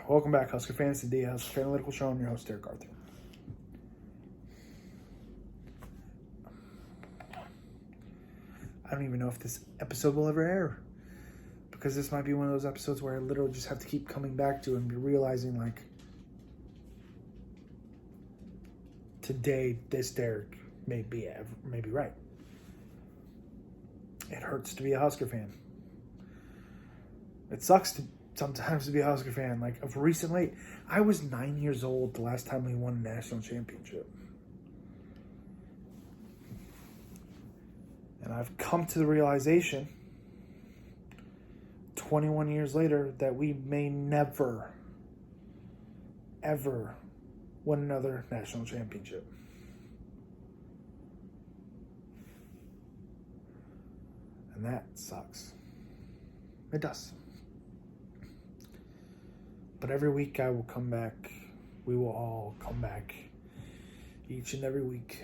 Welcome back, Husker fans, to the Husker Analytical Show. I'm your host, Derek Arthur. I don't even know if this episode will ever air, because this might be one of those episodes where I literally just have to keep coming back to and be realizing, like, today, this Derek may be right. It hurts to be a Husker fan. It sucks sometimes to be a Husker fan. Like, of recently, I was 9 years old the last time we won a national championship. And I've come to the realization, 21 years later, that we may never, ever win another national championship. And that sucks. It does. But every week I will come back. We will all come back each and every week.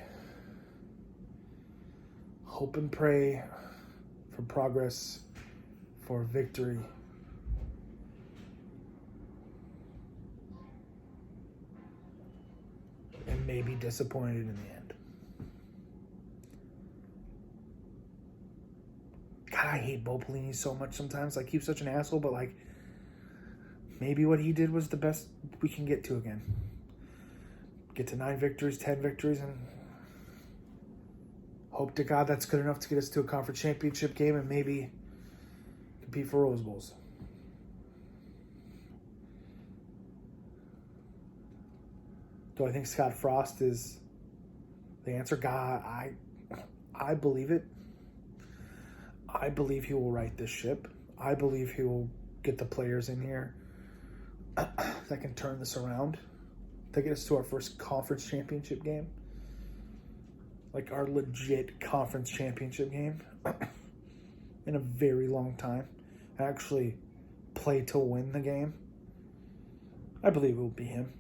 Hope and pray for progress, for victory. And may be disappointed in the end. God, I hate Bo Pelini so much sometimes. Like, he's such an asshole, but like, maybe what he did was the best we can get to again. Get to 9 victories, 10 victories, and hope to God that's good enough to get us to a conference championship game and maybe compete for Rose Bowls. Do I think Scott Frost is the answer? God, I believe it. I believe he will right this ship. I believe he will get the players in here that can turn this around to get us to our first conference championship game. Like, our legit conference championship game in a very long time. Actually play to win the game. I believe it will be him.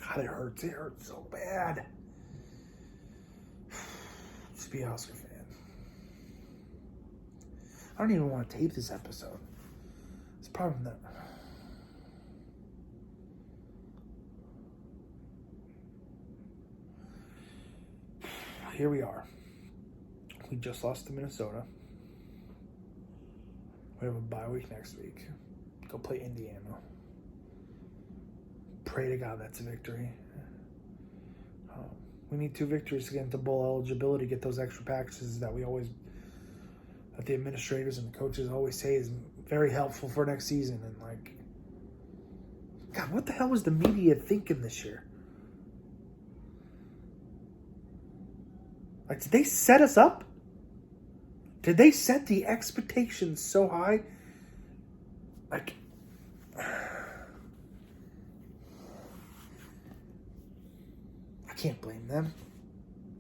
God, it hurts. It hurts so bad. Just be a Husker fan. I don't even want to tape this episode. It's probably not. Here we are. We just lost to Minnesota. We have a bye week next week. Go play Indiana. Pray to God that's a victory. We need 2 victories to get into bowl eligibility, get those extra packages that the administrators and the coaches always say is very helpful for next season. And like, God, what the hell was the media thinking this year? Like, did they set us up? Did they set the expectations so high? Like, I can't blame them.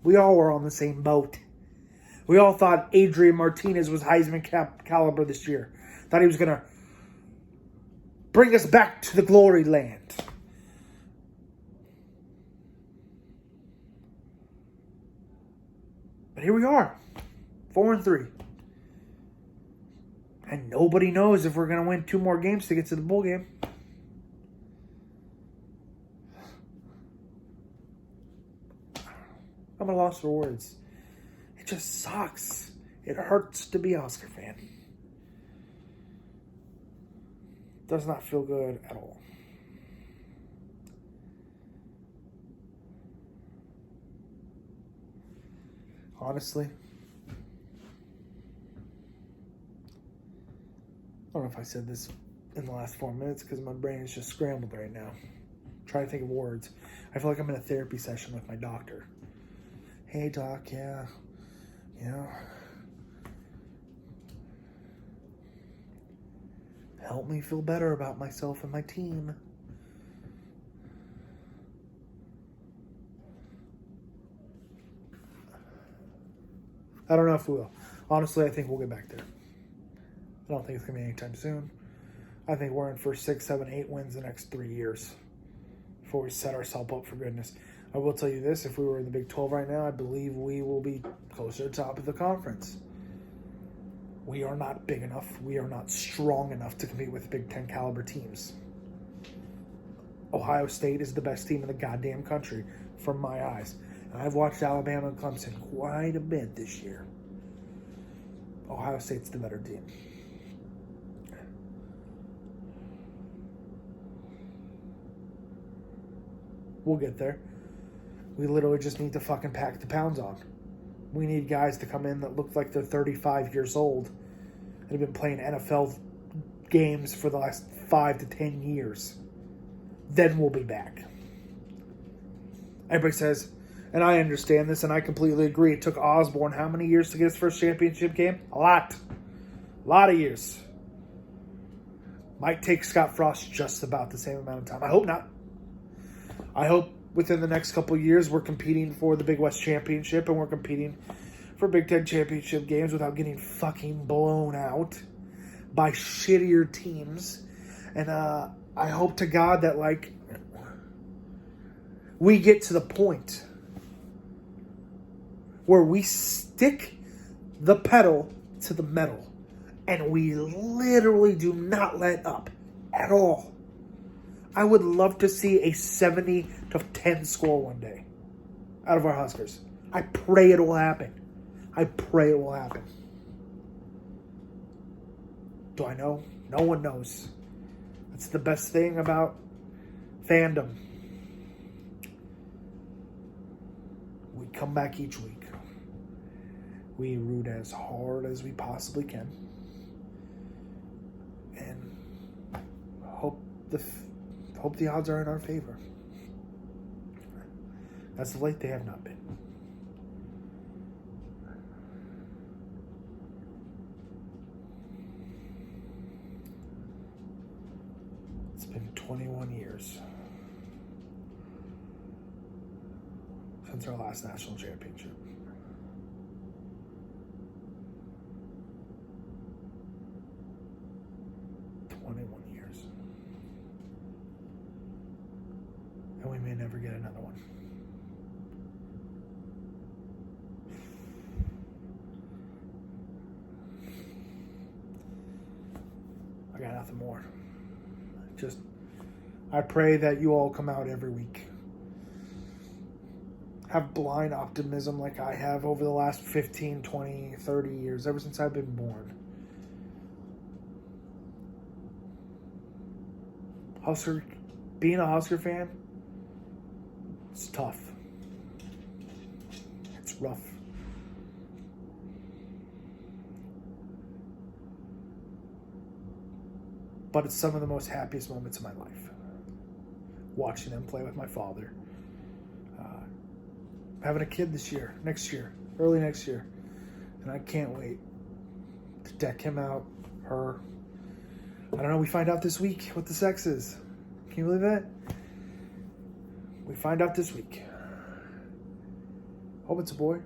We all were on the same boat. We all thought Adrian Martinez was Heisman caliber this year. Thought he was going to bring us back to the glory land. But here we are, 4-3. And nobody knows if we're going to win 2 more games to get to the bowl game. I'm at a loss for words. It just sucks. It hurts to be a Husker fan. Does not feel good at all. Honestly, I don't know if I said this in the last 4 minutes because my brain is just scrambled right now. I'm trying to think of words. I feel like I'm in a therapy session with my doctor. Hey, doc, yeah. Help me feel better about myself and my team. I don't know if we will. Honestly, I think we'll get back there. I don't think it's going to be anytime soon. I think we're in for 6, 7, 8 wins the next 3 years before we set ourselves up for goodness. I will tell you this, if we were in the Big 12 right now, I believe we will be closer to the top of the conference. We are not big enough. We are not strong enough to compete with Big 10 caliber teams. Ohio State is the best team in the goddamn country from my eyes. And I've watched Alabama and Clemson quite a bit this year. Ohio State's the better team. We'll get there. We literally just need to fucking pack the pounds on. We need guys to come in that look like they're 35 years old and have been playing NFL games for the last 5 to 10 years. Then we'll be back. Everybody says, and I understand this and I completely agree, it took Osborne how many years to get his first championship game? A lot. A lot of years. Might take Scott Frost just about the same amount of time. I hope not. I hope within the next couple of years we're competing for the Big West Championship and we're competing for Big Ten Championship games without getting fucking blown out by shittier teams. And I hope to God that, like, we get to the point where we stick the pedal to the metal and we literally do not let up at all. I would love to see a 70-10 score one day out of our Huskers. I pray it will happen. I pray it will happen. Do I know? No one knows. That's the best thing about fandom. We come back each week. We root as hard as we possibly can. And hope the odds are in our favor. As of late, they have not been. It's been 21 years since our last national championship. And we may never get another one. I got nothing more. I pray that you all come out every week. Have blind optimism like I have over the last 15, 20, 30 years, ever since I've been born. Being a Husker fan, it's tough. It's rough. But it's some of the most happiest moments of my life. Watching them play with my father. Having a kid next year, early next year. And I can't wait to deck him out, her. I don't know, we find out this week what the sex is. Can you believe that? We find out this week. Hope it's a boy.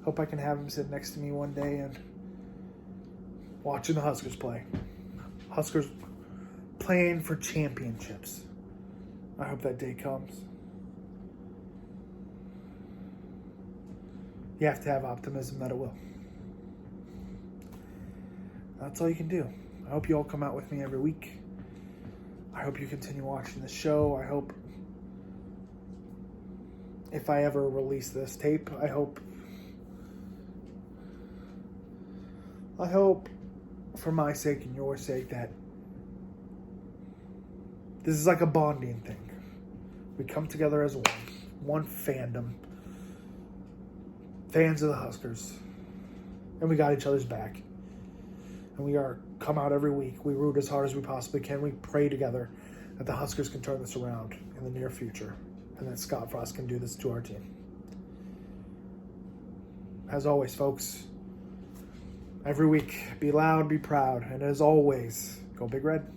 Hope I can have him sit next to me one day and watching the Huskers play. Huskers playing for championships. I hope that day comes. You have to have optimism that it will. That's all you can do. I hope you all come out with me every week. I hope you continue watching the show. I hope if I ever release this tape, I hope for my sake and your sake that this is like a bonding thing. We come together as one fandom, fans of the Huskers, and we got each other's back. And we come out every week. We root as hard as we possibly can. We pray together that the Huskers can turn this around in the near future and that Scott Frost can do this to our team. As always, folks, every week, be loud, be proud, and as always, go Big Red.